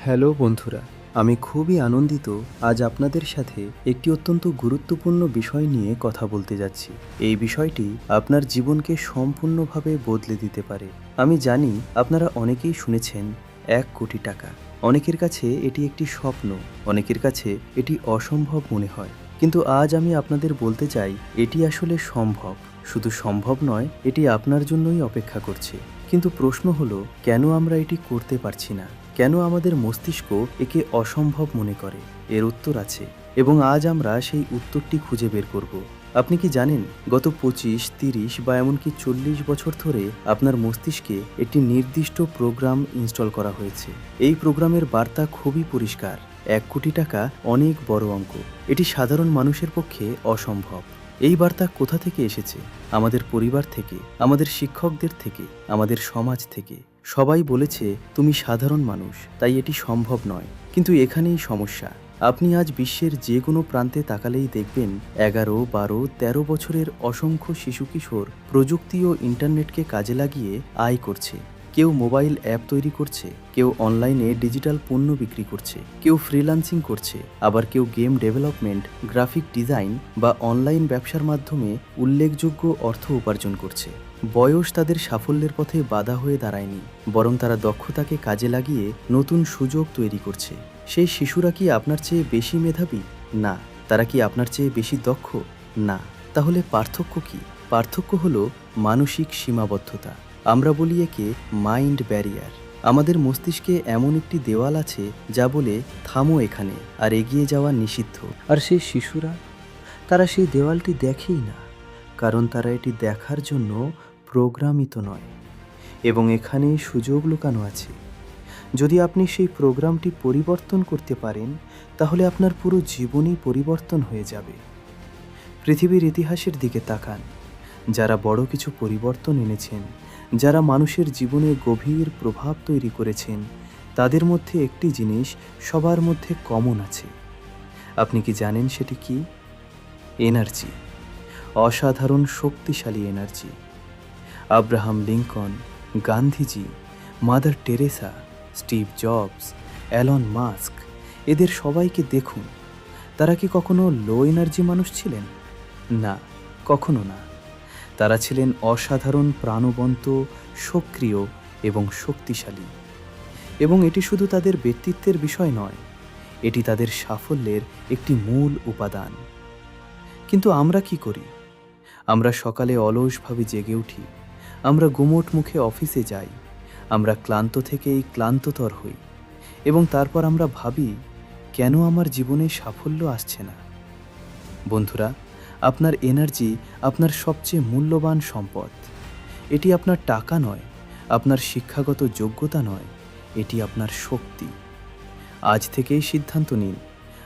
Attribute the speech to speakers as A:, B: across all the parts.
A: Hello বন্ধুরা, আমি খুবই আনন্দিত আজ আপনাদের সাথে একটি অত্যন্ত গুরুত্বপূর্ণ বিষয় নিয়ে কথা বলতে যাচ্ছি। এই বিষয়টি আপনার জীবনকে সম্পূর্ণভাবে বদলে দিতে পারে। আমি জানি আপনারা অনেকেই শুনেছেন ১ কোটি টাকা। অনেকের কাছে এটি একটি স্বপ্ন, অনেকের কাছে এটি অসম্ভব মনে হয়। কিন্তু আজ আমি আপনাদের বলতে চাই এটি আসলে সম্ভব। শুধু সম্ভব নয়, এটি আপনার জন্যই অপেক্ষা করছে। কিন্তু প্রশ্ন হলো, কেন আমরা এটি করতে পারছি না? কেন আমাদের মস্তিষ্ক একে অসম্ভব মনে করে? এর উত্তর আছে, এবং আজ আমরা সেই উত্তরটি খুঁজে বের করব। আপনি কি জানেন, গত 25, 30 বা এমনকি 40 বছর ধরে আপনার মস্তিষ্কে একটি নির্দিষ্ট প্রোগ্রাম ইনস্টল করা হয়েছে। এই প্রোগ্রামের বার্তা খুবই পরিষ্কার: 1 কোটি টাকা অনেক বড় অঙ্ক। এটি সাধারণ মানুষের পক্ষে অসম্ভব। এই বার্তা কোথা থেকে এসেছে? আমাদের পরিবার থেকে, আমাদের শিক্ষকদের থেকে, আমাদের সমাজ থেকে। সবাই বলেছে তুমি সাধারণ মানুষ, তাই এটি সম্ভব নয়। কিন্তু এখানেই সমস্যা। আপনি আজ বিশ্বের যে কোনো প্রান্তে তাকালেই দেখবেন 11, 12, 13 বছরের অসংখ্য শিশু কিশোর প্রযুক্তি ও ইন্টারনেটকে কাজে লাগিয়ে আয় করছে। কেউ মোবাইল অ্যাপ তৈরি করছে, কেউ অনলাইনে ডিজিটাল পণ্য বিক্রি করছে, কেউ ফ্রিল্যান্সিং করছে, আবার কেউ গেম ডেভেলপমেন্ট, গ্রাফিক ডিজাইন বা অনলাইন ব্যবসার মাধ্যমে উল্লেখযোগ্য অর্থ উপার্জন করছে। বয়স তাদের সাফল্যের পথে বাধা হয়ে দাঁড়ায়নি, বরং তারা দক্ষতাকে কাজে লাগিয়ে নতুন সুযোগ তৈরি করছে। সেই শিশুরা কি আপনার চেয়ে বেশি মেধাবী? না। তারা কি আপনার চেয়ে বেশি দক্ষ? না। তাহলে পার্থক্য কি? পার্থক্য হলো মানসিক সীমাবদ্ধতা। আমরা বলি একে মাইন্ড ব্যারিয়ার। আমাদের মস্তিষ্কে এমন একটি দেওয়াল আছে যা বলে থামো এখানে, আর এগিয়ে যাওয়া নিষিদ্ধ। আর সেই শিশুরা, তারা সেই দেওয়ালটি দেখেই না, কারণ তারা এটি দেখার জন্য প্রোগ্রামিত নয়। এবং এখানেই সুযোগ লুকানো আছে। যদি আপনি সেই প্রোগ্রামটি পরিবর্তন করতে পারেন, তাহলে আপনার পুরো জীবনই পরিবর্তন হয়ে যাবে। পৃথিবীর ইতিহাসের দিকে তাকান। যারা বড় কিছু পরিবর্তন এনেছেন, যারা মানুষের জীবনে গভীর প্রভাব তৈরি করেছেন, তাদের মধ্যে একটি জিনিস সবার মধ্যে কমন আছে। আপনি কি জানেন সেটি কি? এনার্জি। অসাধারণ শক্তিশালী energy. Abraham Lincoln, Gandhiji, mother Teresa, Steve jobs, alone mask, এদের সবাইকে দেখুন। তারা কি কখনো লো এনার্জি মানুষ ছিলেন? না, কখনো না। তারা ছিলেন অসাধারণ প্রাণবন্ত, সক্রিয় এবং শক্তিশালী। এবং এটি শুধু তাদের ব্যক্তিত্বের বিষয় নয়, এটি তাদের সাফল্যের একটি মূল উপাদান। কিন্তু আমরা কি করি? আমরা সকালে অলসভাবে জেগে উঠি, আমরা গুমোট মুখে অফিসে যাই, আমরা ক্লান্ত থেকেই ক্লান্ততর হই, এবং তারপর আমরা ভাবি, কেন আমার জীবনে সাফল্য আসছে না? বন্ধুরা, আপনার এনার্জি আপনার সবচেয়ে মূল্যবান সম্পদ। এটি আপনার টাকা নয়, আপনার শিক্ষাগত যোগ্যতা নয়, এটি আপনার শক্তি। আজ থেকেই সিদ্ধান্ত নিন,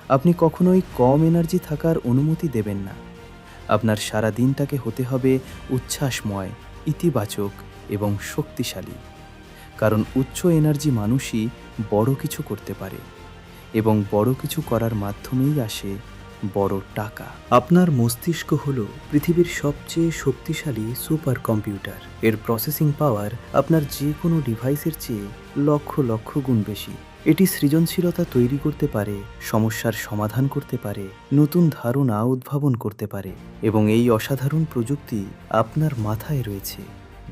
A: আপনি কখনোই কম এনার্জি থাকার অনুমতি দেবেন না। আপনার সারা দিনটাকে হতে হবে উচ্ছ্বাসময়, ইতিবাচক এবং শক্তিশালী। কারণ উচ্চ এনার্জি মানুষই বড় কিছু করতে পারে, এবং বড় কিছু করার মাধ্যমেই আসে বড় টাকা। আপনার মস্তিষ্ক হলো পৃথিবীর সবচেয়ে শক্তিশালী সুপার কম্পিউটার। এর প্রসেসিং পাওয়ার আপনার যে কোনো ডিভাইসের চেয়ে লক্ষ লক্ষ গুণ বেশি। এটি সৃজনশীলতা তৈরি করতে পারে, সমস্যার সমাধান করতে পারে, নতুন ধারণা উদ্ভাবন করতে পারে, এবং এই অসাধারণ প্রযুক্তি আপনার মাথায় রয়েছে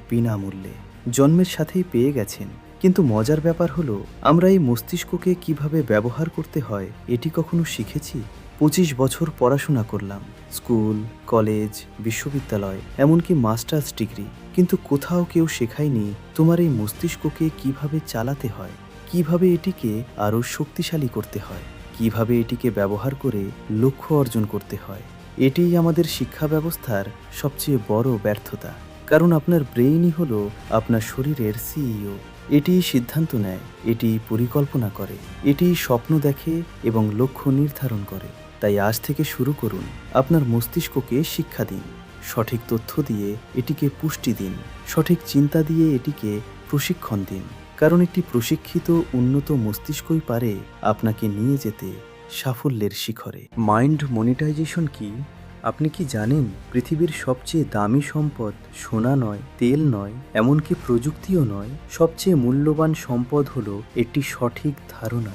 A: বিনামূল্যে। জন্মের সাথেই পেয়ে গেছেন। কিন্তু মজার ব্যাপার হলো, আমরা এই মস্তিষ্ককে কিভাবে ব্যবহার করতে হয় এটি কখনো শিখেছি? 25 বছর পড়াশোনা করলাম, স্কুল, কলেজ, বিশ্ববিদ্যালয়, এমনকি মাস্টার্স ডিগ্রি, কিন্তু কোথাও কেউ শেখায়নি তোমার এই মস্তিষ্ককে কিভাবে চালাতে হয়, কিভাবে এটিকে আরও শক্তিশালী করতে হয়, কিভাবে এটিকে ব্যবহার করে লক্ষ্য অর্জন করতে হয়। এটিই আমাদের শিক্ষা ব্যবস্থার সবচেয়ে বড় ব্যর্থতা। কারণ আপনার ব্রেইনই হলো আপনার শরীরের সিইও। এটিই সিদ্ধান্ত নেয়, এটিই পরিকল্পনা করে, এটিই স্বপ্ন দেখে এবং লক্ষ্য নির্ধারণ করে। তাই আজ থেকে শুরু করুন, আপনার মস্তিষ্ককে শিক্ষা দিন, সঠিক তথ্য দিয়ে এটিকে পুষ্টি দিন, সঠিক চিন্তা দিয়ে এটিকে প্রশিক্ষণ দিন। কারণ একটি প্রশিক্ষিত উন্নত মস্তিষ্কই পারে আপনাকে নিয়ে যেতে সাফল্যের শিখরে। মাইন্ড মনিটাইজেশন কি? আপনি কি জানেন পৃথিবীর সবচেয়ে দামি সম্পদ সোনা নয়, তেল নয়, এমনকি প্রযুক্তিও নয়। সবচেয়ে মূল্যবান সম্পদ হলো একটি সঠিক ধারণা,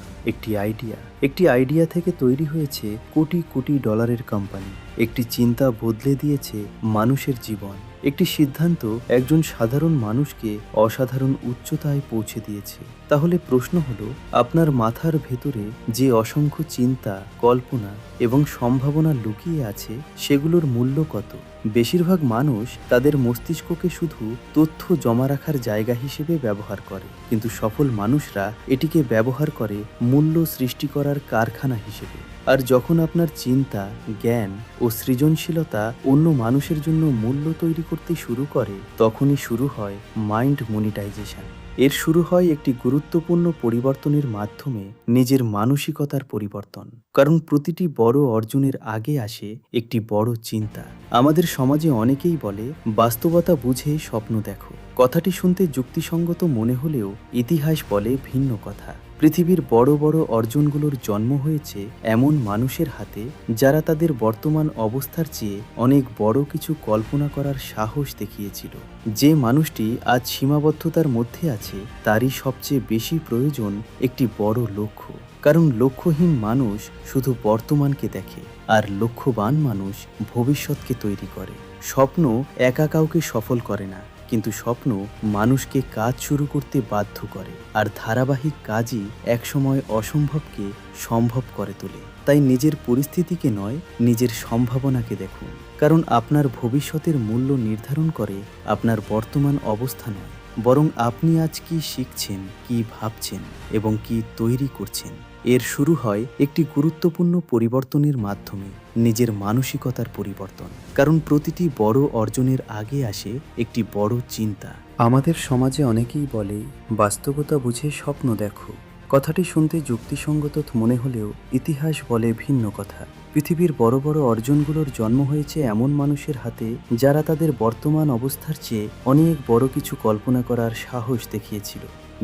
A: একটি আইডিয়া থেকে তৈরি হয়েছে কোটি কোটি ডলারের কোম্পানি। একটি চিন্তা বদলে দিয়েছে মানুষের জীবন। একটি সিদ্ধান্ত একজন সাধারণ মানুষকে অসাধারণ উচ্চতায় পৌঁছে দিয়েছে। তাহলে প্রশ্ন হলো, আপনার মাথার ভেতরে যে অসংখ্য চিন্তা, কল্পনা এবং সম্ভাবনা লুকিয়ে আছে সেগুলোর মূল্য কত? বেশিরভাগ মানুষ তাদের মস্তিষ্ককে শুধু তথ্য জমা রাখার জায়গা হিসেবে ব্যবহার করে, কিন্তু সফল মানুষরা এটিকে ব্যবহার করে মূল্য সৃষ্টি করার কারখানা হিসেবে। আর যখন আপনার চিন্তা, জ্ঞান ও সৃজনশীলতা অন্য মানুষের জন্য মূল্য তৈরি করতে শুরু করে, তখনই শুরু হয় মাইন্ড মনিটাইজেশন। এর শুরু হয় একটি গুরুত্বপূর্ণ পরিবর্তনের মাধ্যমে, নিজের মানসিকতার পরিবর্তন। কারণ প্রতিটি বড় অর্জনের আগে আসে একটি বড় চিন্তা। আমাদের সমাজে অনেকেই বলে, বাস্তবতা বুঝে স্বপ্ন দেখো। কথাটি শুনতে যুক্তিসঙ্গত মনে হলেও ইতিহাস বলে ভিন্ন কথা। পৃথিবীর বড় বড় অর্জনগুলোর জন্ম হয়েছে এমন মানুষের হাতে যারা তাদের বর্তমান অবস্থার চেয়ে অনেক বড় কিছু কল্পনা করার সাহস দেখিয়েছিল। যে মানুষটি আজ সীমাবদ্ধতার মধ্যে আছে, তারই সবচেয়ে বেশি প্রয়োজন একটি বড় লক্ষ্য। কারণ লক্ষ্যহীন মানুষ শুধু বর্তমানকে দেখে, আর লক্ষ্যবান মানুষ ভবিষ্যৎকে তৈরি করে। স্বপ্ন একা কাউকে সফল করে না, কিন্তু স্বপ্ন মানুষকে কাজ শুরু করতে বাধ্য করে, আর ধারাবাহিক কাজই একসময় অসম্ভবকে সম্ভব করে তোলে। তাই নিজের পরিস্থিতিকে নয়, নিজের সম্ভাবনাকে দেখুন। কারণ আপনার ভবিষ্যতের মূল্য নির্ধারণ করে আপনার বর্তমান অবস্থা নয়, বরং আপনি আজ কি শিখছেন, কি ভাবছেন এবং কি তৈরি করছেন। এর শুরু হয় একটি গুরুত্বপূর্ণ পরিবর্তনের মাধ্যমে, নিজের মানসিকতার পরিবর্তন। কারণ প্রতিটি বড় অর্জনের আগে আসে একটি বড় চিন্তা। আমাদের সমাজে অনেকেই বলে, বাস্তবতা বুঝে স্বপ্ন দেখো। কথাটি শুনতে যুক্তিসঙ্গত মনে হলেও ইতিহাস বলে ভিন্ন কথা। পৃথিবীর বড় বড় অর্জনগুলোর জন্ম হয়েছে এমন মানুষের হাতে যারা তাদের বর্তমান অবস্থার চেয়ে অনেক বড় কিছু কল্পনা করার সাহস দেখিয়েছিল।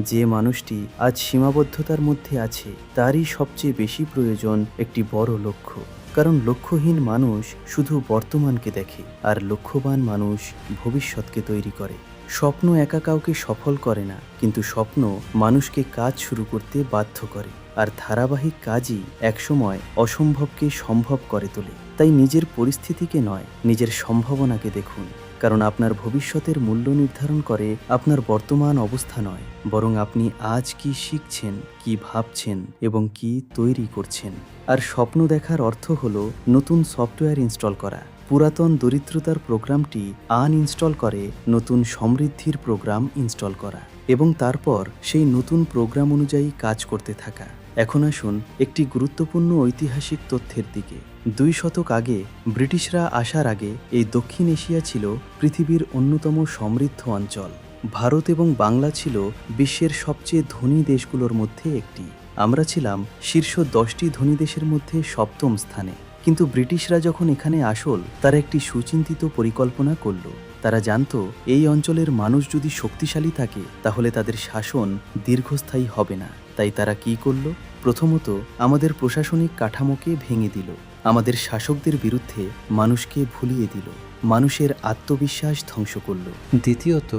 A: যে মানুষটি আজ সীমাবদ্ধতার মধ্যে আছে, তারই সবচেয়ে বেশি প্রয়োজন একটি বড় লক্ষ্য। কারণ লক্ষ্যহীন মানুষ শুধু বর্তমানকে দেখে, আর লক্ষ্যবান মানুষ ভবিষ্যৎকে তৈরি করে। স্বপ্ন একা কাউকে সফল করে না, কিন্তু স্বপ্ন মানুষকে কাজ শুরু করতে বাধ্য করে, আর ধারাবাহিক কাজই একসময় অসম্ভবকে সম্ভব করে তোলে। তাই নিজের পরিস্থিতিকে নয়, নিজের সম্ভাবনাকে দেখুন। কারণ আপনার ভবিষ্যতের মূল্য নির্ধারণ করে আপনার বর্তমান অবস্থা নয়, বরং আপনি আজ কি শিখছেন, কি ভাবছেন এবং কি তৈরি করছেন। আর স্বপ্ন দেখার অর্থ হলো নতুন সফটওয়্যার ইনস্টল করা। পুরাতন দরিদ্রতার প্রোগ্রামটি আনইনস্টল করে নতুন সমৃদ্ধির প্রোগ্রাম ইনস্টল করা, এবং তারপর সেই নতুন প্রোগ্রাম অনুযায়ী কাজ করতে থাকা। এখন আসুন একটি গুরুত্বপূর্ণ ঐতিহাসিক তথ্যের দিকে। 2 শতক আগে, ব্রিটিশরা আসার আগে এই দক্ষিণ এশিয়া ছিল পৃথিবীর অন্যতম সমৃদ্ধ অঞ্চল। ভারত এবং বাংলা ছিল বিশ্বের সবচেয়ে ধনী দেশগুলোর মধ্যে একটি। আমরা ছিলাম শীর্ষ 10টি ধনী দেশের মধ্যে 7ম স্থানে। কিন্তু ব্রিটিশরা যখন এখানে আসল, তারা একটি সুচিন্তিত পরিকল্পনা করল। তারা জানতো এই অঞ্চলের মানুষ যদি শক্তিশালী থাকে, তাহলে তাদের শাসন দীর্ঘস্থায়ী হবে না। তাই তারা কি করল? প্রথমত, আমাদের প্রশাসনিক কাঠামোকে ভেঙে দিল, আমাদের শাসকদের বিরুদ্ধে মানুষকে ভুলিয়ে দিল, মানুষের আত্মবিশ্বাস ধ্বংস করল। দ্বিতীয়ত,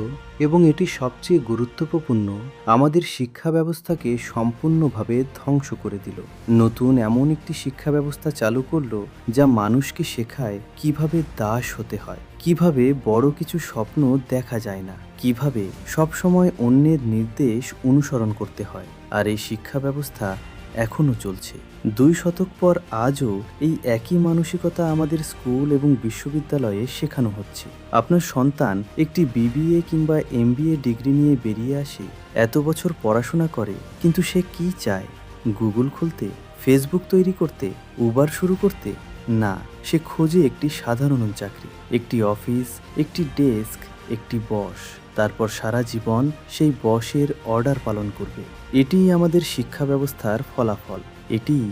A: এবং এটি সবচেয়ে গুরুত্বপূর্ণ, আমাদের শিক্ষা ব্যবস্থাকে সম্পূর্ণভাবে ধ্বংস করে দিল। নতুন এমন একটি শিক্ষা ব্যবস্থা চালু করলো যা মানুষকে শেখায় কিভাবে দাস হতে হয়, কিভাবে বড় কিছু স্বপ্ন দেখা যায় না, কিভাবে সবসময় অন্যের নির্দেশ অনুসরণ করতে হয়। আর এই শিক্ষা ব্যবস্থা এখনও চলছে। 2 শতক পর আজও এই একই মানসিকতা আমাদের স্কুল এবং বিশ্ববিদ্যালয়ে শেখানো হচ্ছে। আপনার সন্তান একটি বিবিএ কিংবা এমবিএ ডিগ্রি নিয়ে বেরিয়ে আসে, এত বছর পড়াশোনা করে, কিন্তু সে কি চায়? গুগল খুলতে, ফেসবুক তৈরি করতে, উবার শুরু করতে? না, সে খোঁজে একটি সাধারণ চাকরি, একটি অফিস, একটি ডেস্ক, একটি বস। তারপর সারা জীবন সেই বসের অর্ডার পালন করবে। এটিই আমাদের শিক্ষা ব্যবস্থার ফলাফল, এটিই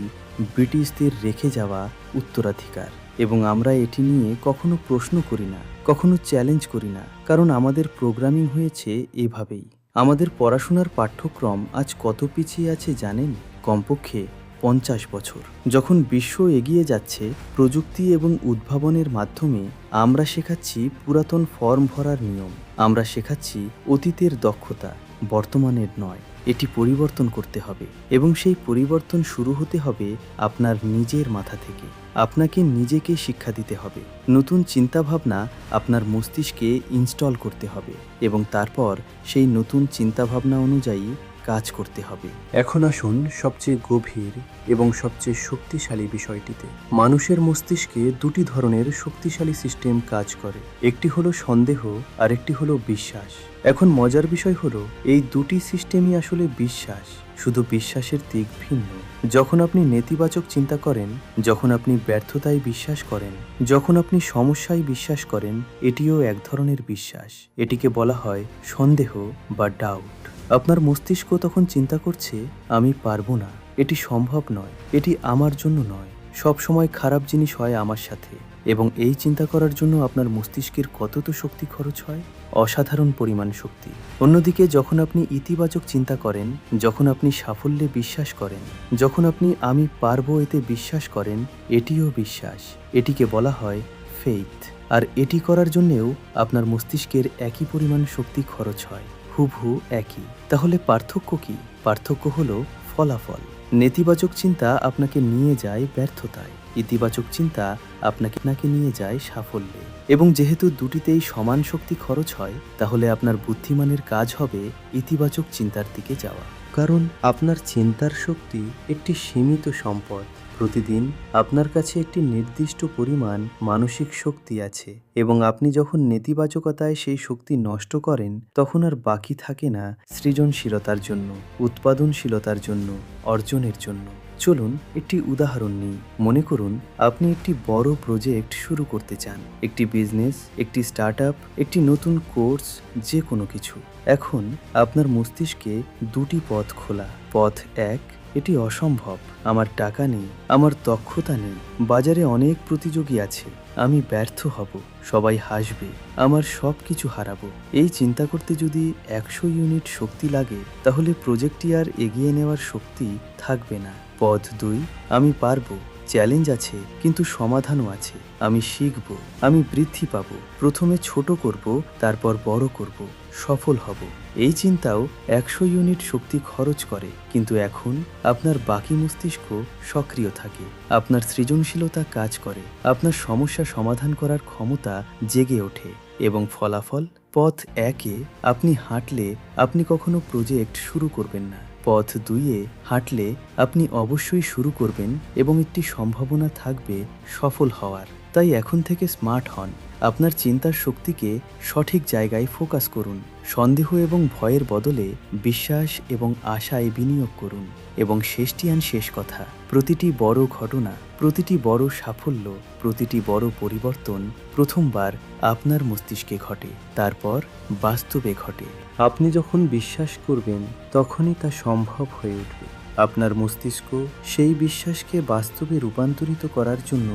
A: ব্রিটিশদের রেখে যাওয়া উত্তরাধিকার। এবং আমরা এটি নিয়ে কখনো প্রশ্ন করি না, কখনো চ্যালেঞ্জ করি না, কারণ আমাদের প্রোগ্রামিং হয়েছে এভাবেই। আমাদের পড়াশোনার পাঠ্যক্রম আজ কত পিছিয়ে আছে জানেন? কমপক্ষে 50 বছর। যখন বিশ্ব এগিয়ে যাচ্ছে, প্রযুক্তি এবং উদ্ভাবনের মাধ্যমে আমরা শেখাচ্ছি পুরাতন ফর্ম ভরার নিয়ম। আমরা শেখাচ্ছি অতীতের দক্ষতা, বর্তমানের নয়। এটি পরিবর্তন করতে হবে এবং সেই পরিবর্তন শুরু হতে হবে আপনার নিজের মাথা থেকে। আপনাকে নিজেকে শিক্ষা দিতে হবে। নতুন চিন্তাভাবনা আপনার মস্তিষ্কে ইনস্টল করতে হবে এবং তারপর সেই নতুন চিন্তাভাবনা অনুযায়ী কাজ করতে হবে। এখন আসুন সবচেয়ে গভীর এবং সবচেয়ে শক্তিশালী বিষয়টিতে। মানুষের মস্তিষ্কে দুটি ধরনের শক্তিশালী সিস্টেম কাজ করে। একটি হলো সন্দেহ আর একটি হলো বিশ্বাস। এখন মজার বিষয় হলো এই দুটি সিস্টেমই আসলে বিশ্বাস, শুধু বিশ্বাসের দিক ভিন্ন। যখন আপনি নেতিবাচক চিন্তা করেন, যখন আপনি ব্যর্থতায় বিশ্বাস করেন, যখন আপনি সমস্যায় বিশ্বাস করেন, এটিও এক ধরনের বিশ্বাস। এটিকে বলা হয় সন্দেহ বা ডাউট। আপনার মস্তিষ্ক তখন চিন্তা করছে, আমি পারবো না, এটি সম্ভব নয়, এটি আমার জন্য নয়, সব সময় খারাপ জিনিস হয় আমার সাথে। এবং এই চিন্তা করার জন্য আপনার মস্তিষ্কের কত তো শক্তি খরচ হয়, অসাধারণ পরিমাণ শক্তি। অন্যদিকে যখন আপনি ইতিবাচক চিন্তা করেন, যখন আপনি সাফল্যে বিশ্বাস করেন, যখন আপনি আমি পারবো এতে বিশ্বাস করেন, এটিও বিশ্বাস। এটিকে বলা হয় ফেইথ। আর এটি করার জন্যেও আপনার মস্তিষ্কের একই পরিমাণ শক্তি খরচ হয়, হুবহু একই। তাহলে পার্থক্য কি? পার্থক্য হলো ফলাফল। নেতিবাচক চিন্তা আপনাকে নিয়ে যায় ব্যর্থতায়, ইতিবাচক চিন্তা আপনাকে নিয়ে যায় সাফল্যে। এবং যেহেতু দুটিতেই সমান শক্তি খরচ হয়, তাহলে আপনার বুদ্ধিমানের কাজ হবে ইতিবাচক চিন্তার দিকে যাওয়া। কারণ আপনার চিন্তার শক্তি একটি সীমিত সম্পদ। প্রতিদিন আপনার কাছে একটি নির্দিষ্ট পরিমাণ মানসিক শক্তি আছে এবং আপনি যখন নেতিবাচকতায় সেই শক্তি নষ্ট করেন, তখন আর বাকি থাকে না সৃজনশীলতার জন্য, উৎপাদনশীলতার জন্য, অর্জনের জন্য। চলুন একটি উদাহরণ নিই। মনে করুন আপনি একটি বড় প্রজেক্ট শুরু করতে চান, একটি বিজনেস, একটি স্টার্টআপ, একটি নতুন কোর্স, যে কোনো কিছু। এখন আপনার মস্তিষ্কে দুটি পথ খোলা। পথ এক, এটি অসম্ভব, আমার টাকা নেই, আমার দক্ষতা নেই, বাজারে অনেক প্রতিযোগী আছে, আমি ব্যর্থ হব, সবাই হাসবে, আমার সব কিছু হারাবো। এই চিন্তা করতে যদি 100 ইউনিট শক্তি লাগে, তাহলে প্রজেক্টটি আর এগিয়ে নেওয়ার শক্তি থাকবে না। পথ 2, আমি পারবো, চ্যালেঞ্জ আছে কিন্তু সমাধানও আছে, আমি শিখব, আমি বৃদ্ধি পাব, প্রথমে ছোট করব, তারপর বড় করব, সফল হব। এই চিন্তাও 100 ইউনিট শক্তি খরচ করে, কিন্তু এখন আপনার বাকি মস্তিষ্ক সক্রিয় থাকে, আপনার সৃজনশীলতা কাজ করে, আপনার সমস্যা সমাধান করার ক্ষমতা জেগে ওঠে। এবং ফলাফল? পথ 1-এ আপনি হাঁটলে আপনি কখনো প্রজেক্ট শুরু করবেন না। পথ 2-এ হাঁটলে আপনি অবশ্যই শুরু করবেন এবং একটি সম্ভাবনা থাকবে সফল হওয়ার। তাই এখন থেকে স্মার্ট হন, আপনার চিন্তার শক্তিকে সঠিক জায়গায় ফোকাস করুন। সন্দেহ এবং ভয়ের বদলে বিশ্বাস এবং আশায় বিনিয়োগ করুন। এবং শেষ কথা, প্রতিটি বড় ঘটনা, প্রতিটি বড় সাফল্য, প্রতিটি বড় পরিবর্তন প্রথমবার আপনার মস্তিষ্কে ঘটে, তারপর বাস্তবে ঘটে। আপনি যখন বিশ্বাস করবেন, তখনই তা সম্ভব হয়ে উঠবে। আপনার মস্তিষ্ক সেই বিশ্বাসকে বাস্তবে রূপান্তরিত করার জন্য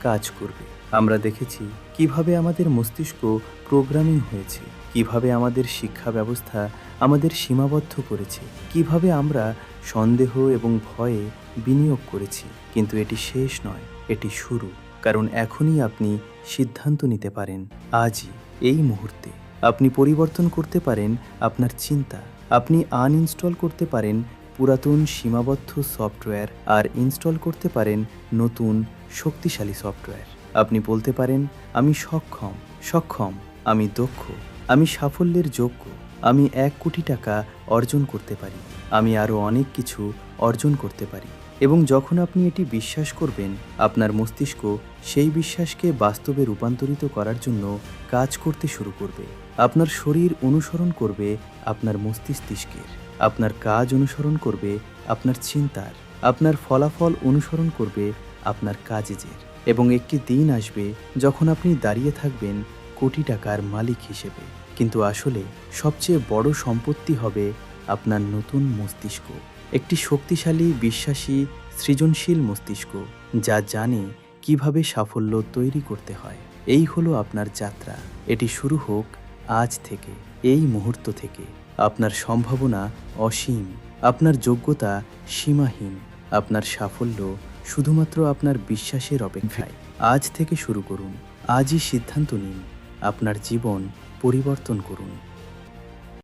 A: কাজ করবে। আমরা দেখেছি কিভাবে আমাদের মস্তিষ্ক প্রোগ্রামিং হয়েছে, কিভাবে আমাদের শিক্ষা ব্যবস্থা আমাদের সীমাবদ্ধ করেছে, কিভাবে আমরা সন্দেহ এবং ভয়ে বিনিয়োগ করেছি। কিন্তু এটি শেষ নয়, এটি শুরু। কারণ এখনই আপনি সিদ্ধান্ত নিতে পারেন, আজই, এই মুহূর্তে। আপনি পরিবর্তন করতে পারেন আপনার চিন্তা, আপনি আনইনস্টল করতে পারেন পুরাতন সীমাবদ্ধ সফটওয়্যার আর ইনস্টল করতে পারেন নতুন শক্তিশালী সফটওয়্যার। আপনি বলতে পারেন, আমি সক্ষম, আমি দক্ষ, আমি সাফল্যের যোগ্য, আমি 1 কোটি টাকা অর্জন করতে পারি, আমি আরও অনেক কিছু অর্জন করতে পারি। এবং যখন আপনি এটি বিশ্বাস করবেন, আপনার মস্তিষ্ক সেই বিশ্বাসকে বাস্তবে রূপান্তরিত করার জন্য কাজ করতে শুরু করবে। আপনার শরীর অনুসরণ করবে আপনার মস্তিষ্কের, আপনার কাজ অনুসরণ করবে আপনার চিন্তার, আপনার ফলাফল অনুসরণ করবে আপনার কাজের। এবং একটি দিন আসবে যখন আপনি দাঁড়িয়ে থাকবেন কোটি টাকার মালিক হিসেবে। কিন্তু আসলে সবচেয়ে বড় সম্পত্তি হবে আপনার নতুন মস্তিষ্ক, একটি শক্তিশালী, বিশ্বাসী, সৃজনশীল মস্তিষ্ক, যা জানে কিভাবে সাফল্য তৈরি করতে হয়। এই হলো আপনার যাত্রা। এটি শুরু হোক আজ থেকে, এই মুহূর্ত থেকে। আপনার সম্ভাবনা অসীম, আপনার যোগ্যতা সীমাহীন, আপনার সাফল্য শুধুমাত্র আপনার বিশ্বাসের অপেক্ষায়। আজ থেকে শুরু করুন। আজই সিদ্ধান্ত নিন। আপনার জীবন পরিবর্তন করুন।